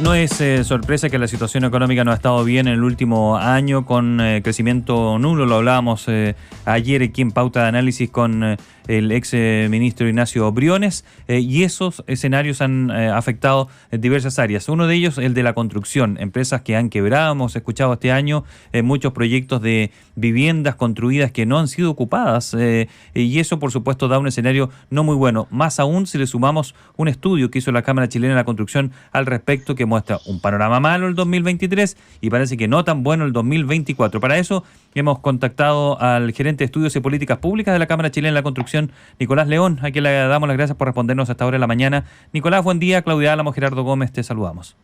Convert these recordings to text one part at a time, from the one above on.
No es sorpresa que la situación económica no ha estado bien en el último año, con crecimiento nulo. Lo hablábamos ayer aquí en Pauta de Análisis con el ex ministro Ignacio Briones, y esos escenarios han afectado diversas áreas. Uno de ellos, el de la construcción. Empresas que han quebrado, hemos escuchado este año muchos proyectos de viviendas construidas que no han sido ocupadas, y eso por supuesto da un escenario no muy bueno. Más aún si le sumamos un estudio que hizo la Cámara Chilena de la Construcción al respecto, que muestra un panorama malo el 2023 y parece que no tan bueno el 2024. Para eso hemos contactado al gerente de Estudios y Políticas Públicas de la Cámara Chilena de la Construcción, Nicolás León, a quien le damos las gracias por respondernos a esta hora de la mañana. Nicolás, buen día. Claudia Álamo, Gerardo Gómez, te saludamos.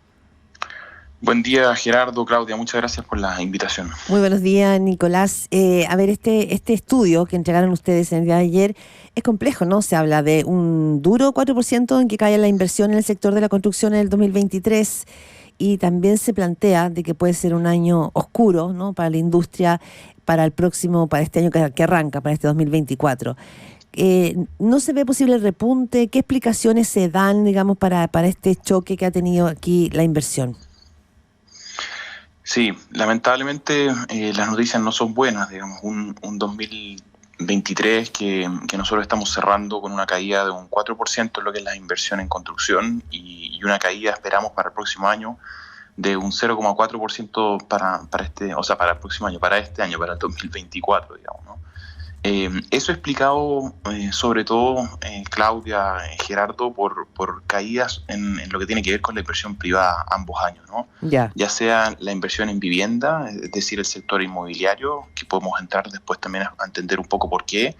Buen día, Gerardo, Claudia, muchas gracias por la invitación. Muy buenos días, Nicolás. A ver, este estudio que entregaron ustedes en el día de ayer es complejo, ¿no? Se habla de un duro 4% en que cae la inversión en el sector de la construcción en el 2023, y también se plantea de que puede ser un año oscuro, ¿no?, para la industria, para este año que arranca, para este 2024. ¿No se ve posible el repunte? ¿Qué explicaciones se dan, digamos, para este choque que ha tenido aquí la inversión? Sí, lamentablemente las noticias no son buenas, digamos, un 2023 que nosotros estamos cerrando con una caída de un 4% en lo que es la inversión en construcción, y una caída esperamos para el próximo año de un 0,4% para el próximo año, para este año, para el 2024, digamos, ¿no? Eso explicado sobre todo, Claudia, Gerardo, por caídas en lo que tiene que ver con la inversión privada ambos años, ¿no? Ya sea la inversión en vivienda, es decir, el sector inmobiliario, que podemos entrar después también a entender un poco por qué,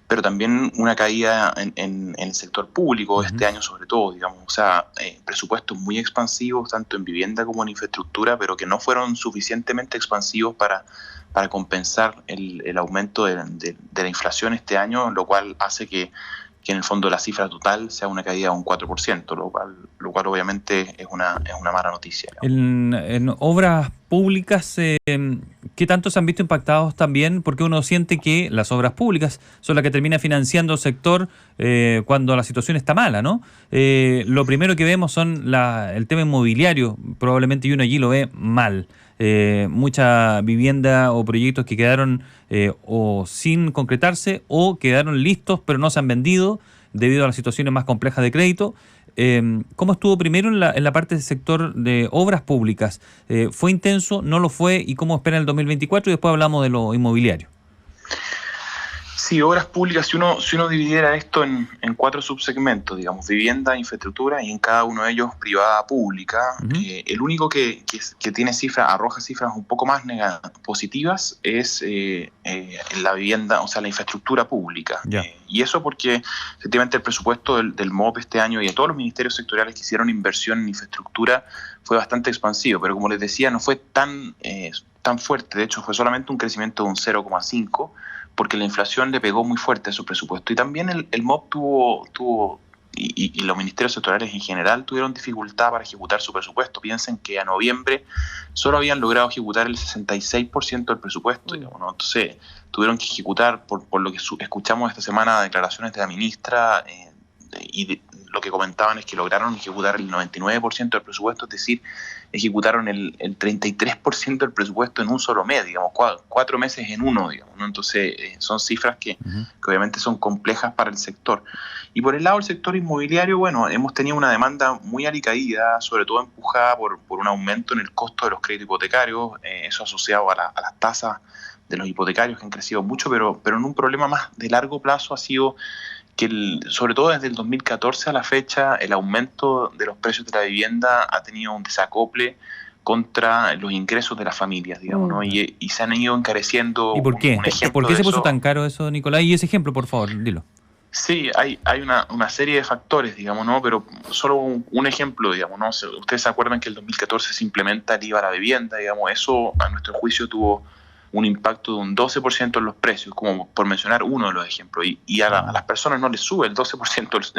pero también una caída en el sector público este año sobre todo, digamos, o sea, presupuestos muy expansivos tanto en vivienda como en infraestructura, pero que no fueron suficientemente expansivos para compensar el aumento de la inflación este año, lo cual hace que en el fondo la cifra total sea una caída de un 4%, lo cual obviamente es una mala noticia. En obras públicas, ¿qué tanto se han visto impactados también? Porque uno siente que las obras públicas son las que termina financiando el sector cuando la situación está mala, ¿no? Lo primero que vemos son el tema inmobiliario, probablemente, y uno allí lo ve mal. Mucha vivienda o proyectos que quedaron o sin concretarse o quedaron listos pero no se han vendido debido a las situaciones más complejas de crédito. ¿Cómo estuvo primero en la parte del sector de obras públicas? ¿Fue intenso? ¿No lo fue? ¿Y cómo espera el 2024? Y después hablamos de lo inmobiliario. Sí, obras públicas, si uno dividiera esto en 4 subsegmentos, digamos, vivienda, infraestructura, y en cada uno de ellos privada, pública, el único que tiene arroja cifras un poco más positivas es en la vivienda, o sea, la infraestructura pública. Y eso porque efectivamente el presupuesto del MOP este año y de todos los ministerios sectoriales que hicieron inversión en infraestructura fue bastante expansivo, pero como les decía, no fue tan fuerte. De hecho, fue solamente un crecimiento de un 0,5%, porque la inflación le pegó muy fuerte a su presupuesto. Y también el MOP tuvo y los ministerios sectoriales en general tuvieron dificultad para ejecutar su presupuesto. Piensen que a noviembre solo habían logrado ejecutar el 66% del presupuesto, digamos, ¿no? Entonces tuvieron que ejecutar, por lo que escuchamos esta semana, declaraciones de la ministra, lo que comentaban es que lograron ejecutar el 99% del presupuesto, es decir, ejecutaron el 33% del presupuesto en un solo mes, digamos, 4 meses en uno, digamos, ¿no? Entonces son cifras que obviamente son complejas para el sector. Y por el lado del sector inmobiliario, bueno, hemos tenido una demanda muy alicaída, sobre todo empujada por un aumento en el costo de los créditos hipotecarios, eso asociado a las tasas de los hipotecarios que han crecido mucho, pero en un problema más de largo plazo ha sido que sobre todo desde el 2014 a la fecha, el aumento de los precios de la vivienda ha tenido un desacople contra los ingresos de las familias, digamos, ¿no? Y se han ido encareciendo. ¿Y por qué? ¿Por qué se puso tan caro eso, Nicolás? Y ese ejemplo, por favor, dilo. Sí, hay una serie de factores, digamos, ¿no? Pero solo un ejemplo, digamos, ¿no? Ustedes se acuerdan que el 2014 se implementa el IVA a la vivienda, digamos, eso a nuestro juicio tuvo un impacto de un 12% en los precios, como por mencionar uno de los ejemplos, y a las personas no les sube el 12%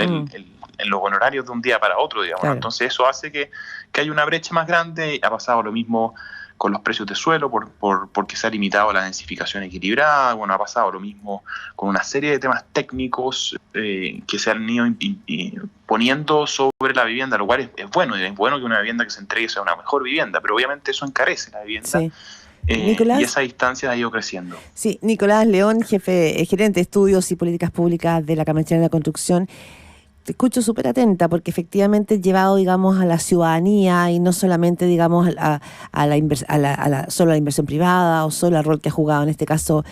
en los honorarios de un día para otro, digamos. Claro. Entonces eso hace que haya una brecha más grande. Ha pasado lo mismo con los precios de suelo porque se ha limitado la densificación equilibrada. Bueno, ha pasado lo mismo con una serie de temas técnicos que se han ido poniendo sobre la vivienda, lo cual es bueno que una vivienda que se entregue sea una mejor vivienda, pero obviamente eso encarece la vivienda. Sí. Nicolás, y esa distancia ha ido creciendo. Sí, Nicolás León, gerente de estudios y políticas públicas de la Cámara Chilena de la Construcción. Te escucho súper atenta porque efectivamente llevado, digamos, a la ciudadanía y no solamente, digamos, solo a la inversión privada o solo al rol que ha jugado en este caso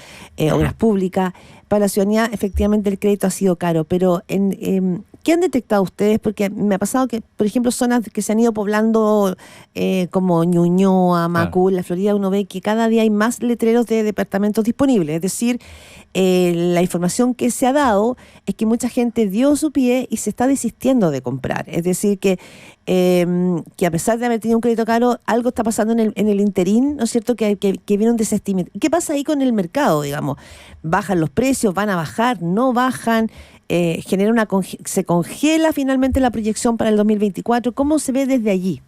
obras públicas. Para la ciudadanía efectivamente el crédito ha sido caro, pero ¿qué han detectado ustedes? Porque me ha pasado que, por ejemplo, zonas que se han ido poblando como Ñuñoa, Macul, la Florida, uno ve que cada día hay más letreros de departamentos disponibles. Es decir, la información que se ha dado es que mucha gente dio su pie y se está desistiendo de comprar. Es decir, que a pesar de haber tenido un crédito caro, algo está pasando en el interín, ¿no es cierto? Que viene un desestimiento. ¿Qué pasa ahí con el mercado, digamos? ¿Bajan los precios? ¿Van a bajar? ¿No bajan? ¿Se congela finalmente la proyección para el 2024? ¿Cómo se ve desde allí?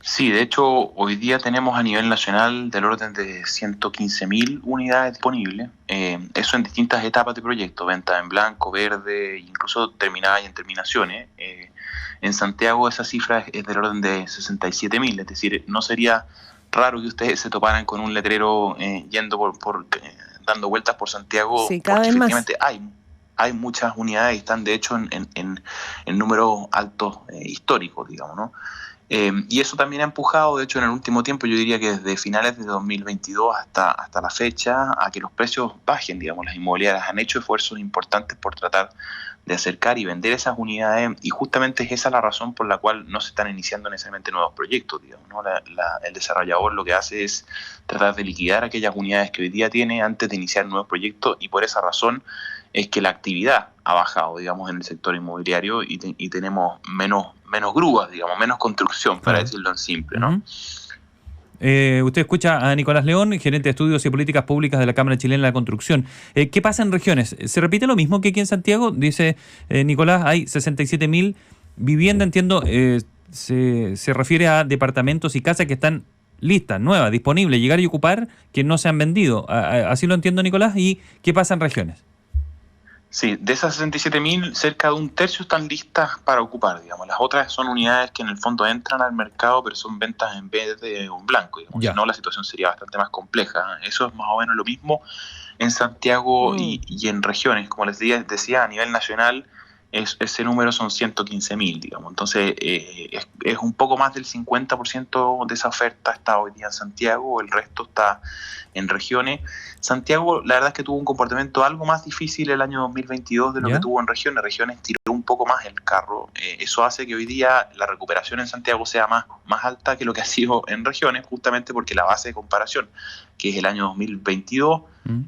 Sí, de hecho, hoy día tenemos a nivel nacional del orden de 115.000 unidades disponibles. Eso en distintas etapas de proyecto, venta en blanco, verde, incluso terminadas y en terminaciones. En Santiago esa cifra es del orden de 67.000, es decir, no sería raro que ustedes se toparan con un letrero dando vueltas por Santiago, sí, cada vez efectivamente más. Hay muchas unidades y están de hecho en números altos históricos, digamos, ¿no? Y eso también ha empujado, de hecho, en el último tiempo, yo diría que desde finales de 2022 hasta la fecha, a que los precios bajen, digamos. Las inmobiliarias han hecho esfuerzos importantes por tratar de acercar y vender esas unidades, y justamente es esa la razón por la cual no se están iniciando necesariamente nuevos proyectos, digamos, ¿no? El desarrollador lo que hace es tratar de liquidar aquellas unidades que hoy día tiene antes de iniciar nuevos proyectos, y por esa razón es que la actividad ha bajado, digamos, en el sector inmobiliario y tenemos menos grúas, digamos, menos construcción, para decirlo en simple, ¿no? Usted escucha a Nicolás León, gerente de estudios y políticas públicas de la Cámara Chilena de la Construcción. ¿Qué pasa en regiones? ¿Se repite lo mismo que aquí en Santiago? Dice Nicolás, hay 67.000 viviendas, entiendo, se refiere a departamentos y casas que están listas, nuevas, disponibles, llegar y ocupar, que no se han vendido. ¿Así lo entiendo, Nicolás? ¿Y qué pasa en regiones? Sí, de esas 67.000, cerca de un tercio están listas para ocupar, digamos. Las otras son unidades que en el fondo entran al mercado, pero son ventas en verde o en blanco, digamos. Si no, la situación sería bastante más compleja. Eso es más o menos lo mismo en Santiago y en regiones. Como les decía, a nivel nacional, ese número son 115.000, digamos. Entonces, es un poco más del 50% de esa oferta está hoy día en Santiago, el resto está en regiones. Santiago, la verdad es que tuvo un comportamiento algo más difícil el año 2022 de lo que tuvo en regiones. Regiones tiró un poco más el carro. Eso hace que hoy día la recuperación en Santiago sea más alta que lo que ha sido en regiones, justamente porque la base de comparación, que es el año 2022,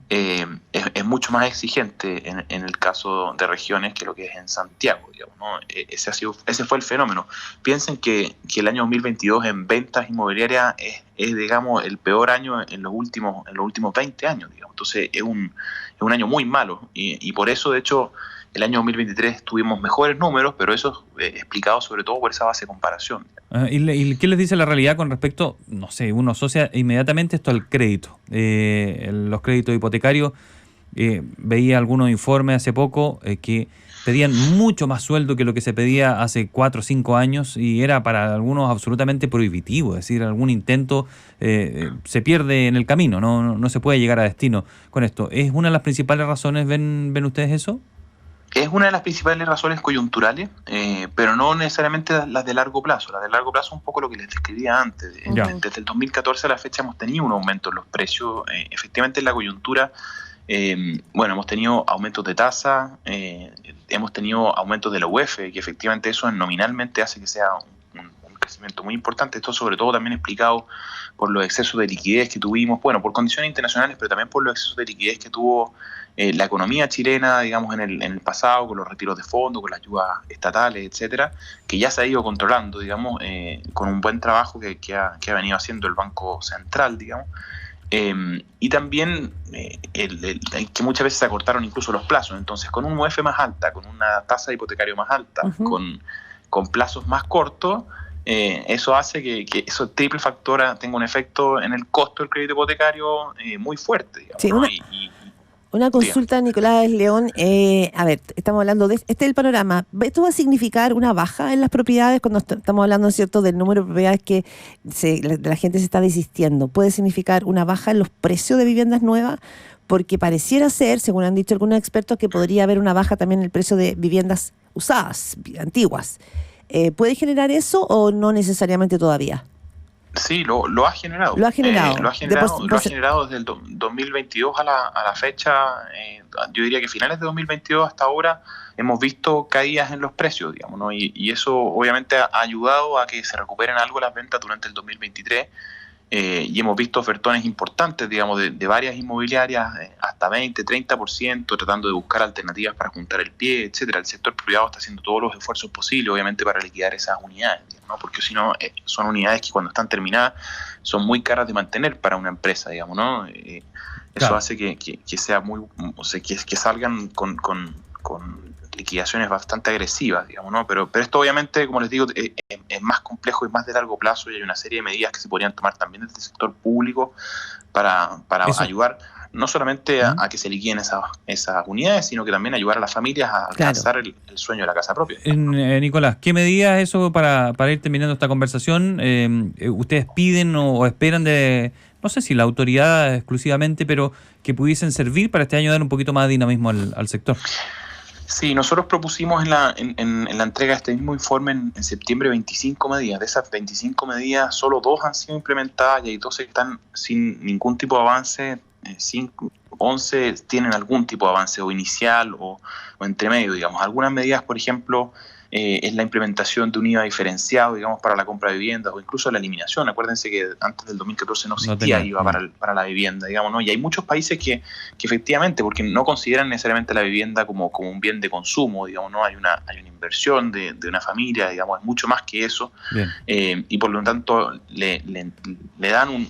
es mucho más exigente en el caso de regiones que lo que es en Santiago, digamos, ¿no? Ese fue el fenómeno. Piensen que el año 2022 en ventas inmobiliarias es digamos, el peor año en los últimos 20 años, digamos. Entonces es un año muy malo y por eso, de hecho, el año 2023 tuvimos mejores números, pero eso es explicado sobre todo por esa base de comparación. ¿Y qué les dice la realidad con respecto, no sé, uno asocia inmediatamente esto al crédito? Los créditos hipotecarios, veía algunos informes hace poco que pedían mucho más sueldo que lo que se pedía hace 4 o 5 años y era para algunos absolutamente prohibitivo. Es decir, algún intento se pierde en el camino, no se puede llegar a destino con esto. ¿Es una de las principales razones, ven ustedes eso? Es una de las principales razones coyunturales, pero no necesariamente las de largo plazo. Las de largo plazo es un poco lo que les describía antes. Desde el 2014 a la fecha hemos tenido un aumento en los precios. Efectivamente, en la coyuntura, hemos tenido aumentos de tasa, hemos tenido aumentos de la UEF, que efectivamente eso nominalmente hace que sea un crecimiento muy importante. Esto sobre todo también explicado por los excesos de liquidez que tuvimos, por condiciones internacionales, pero también por los excesos de liquidez que tuvo la economía chilena, digamos, en el pasado, con los retiros de fondos, con las ayudas estatales, etcétera, que ya se ha ido controlando, digamos, con un buen trabajo que ha venido haciendo el Banco Central, digamos. Y también que muchas veces se acortaron incluso los plazos. Entonces, con un UEF más alta, con una tasa de hipotecario más alta, con plazos más cortos, eso hace que eso triple factor tenga un efecto en el costo del crédito hipotecario muy fuerte, digamos, sí, ¿no? Una consulta, Nicolás León. A ver, estamos hablando de este es el panorama. ¿Esto va a significar una baja en las propiedades cuando estamos hablando, ¿cierto?, del número de propiedades que la gente se está desistiendo? ¿Puede significar una baja en los precios de viviendas nuevas? Porque pareciera ser, según han dicho algunos expertos, que podría haber una baja también en el precio de viviendas usadas, antiguas. ¿Puede generar eso o no necesariamente todavía? Sí, lo ha generado. Lo ha generado. Lo ha generado desde el 2022 a la fecha. Yo diría que finales de 2022 hasta ahora hemos visto caídas en los precios, digamos, ¿no? Y eso obviamente ha ayudado a que se recuperen algo las ventas durante el 2023. Y hemos visto ofertones importantes, digamos, de varias inmobiliarias, hasta 20, 30%, tratando de buscar alternativas para juntar el pie, etcétera. El sector privado está haciendo todos los esfuerzos posibles, obviamente, para liquidar esas unidades, ¿no? Porque si no, son unidades que cuando están terminadas son muy caras de mantener para una empresa, digamos, ¿no? Eso claro, hace que sea muy, o sea, que salgan con liquidaciones bastante agresivas, digamos, ¿no? Pero esto obviamente, como les digo, es más complejo y más de largo plazo, y hay una serie de medidas que se podrían tomar también desde el sector público para ayudar no solamente a que se liquiden esas unidades, sino que también ayudar a las familias a alcanzar el sueño de la casa propia. Nicolás, ¿qué medidas eso para ir terminando esta conversación? ¿Ustedes piden o esperan de, no sé si la autoridad exclusivamente, pero que pudiesen servir para este año dar un poquito más de dinamismo al sector? Sí, nosotros propusimos en la entrega de este mismo informe en septiembre 25 medidas. De esas 25 medidas, solo 2 han sido implementadas y hay 12 que están sin ningún tipo de avance. 11 tienen algún tipo de avance o inicial o entre medio, digamos. Algunas medidas, por ejemplo, es la implementación de un IVA diferenciado, digamos, para la compra de viviendas, o incluso la eliminación. Acuérdense que antes del 2014 no existía IVA para la vivienda, digamos, ¿no? Y hay muchos países que efectivamente, porque no consideran necesariamente la vivienda como un bien de consumo, digamos, ¿no? Hay una inversión de una familia, digamos, es mucho más que eso. Y por lo tanto le dan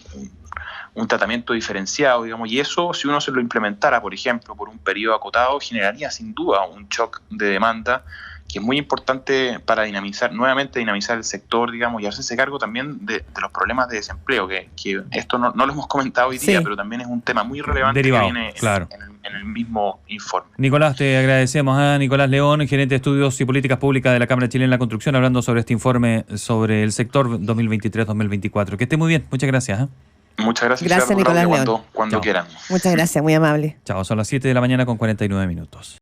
un tratamiento diferenciado, digamos, y eso, si uno se lo implementara, por ejemplo, por un periodo acotado, generaría sin duda un shock de demanda que es muy importante para dinamizar el sector, digamos, y hacerse cargo también de los problemas de desempleo, que esto no lo hemos comentado hoy día, pero también es un tema muy relevante derivado, que viene en el mismo informe. Nicolás, te agradecemos a Nicolás León, gerente de Estudios y Políticas Públicas de la Cámara Chilena de la Construcción, hablando sobre este informe sobre el sector 2023-2024. Que esté muy bien, muchas gracias. Muchas gracias. Gracias, Nicolás León. Cuando quieran. Muchas gracias, muy amable. Chao, son las 7 de la mañana con 49 minutos.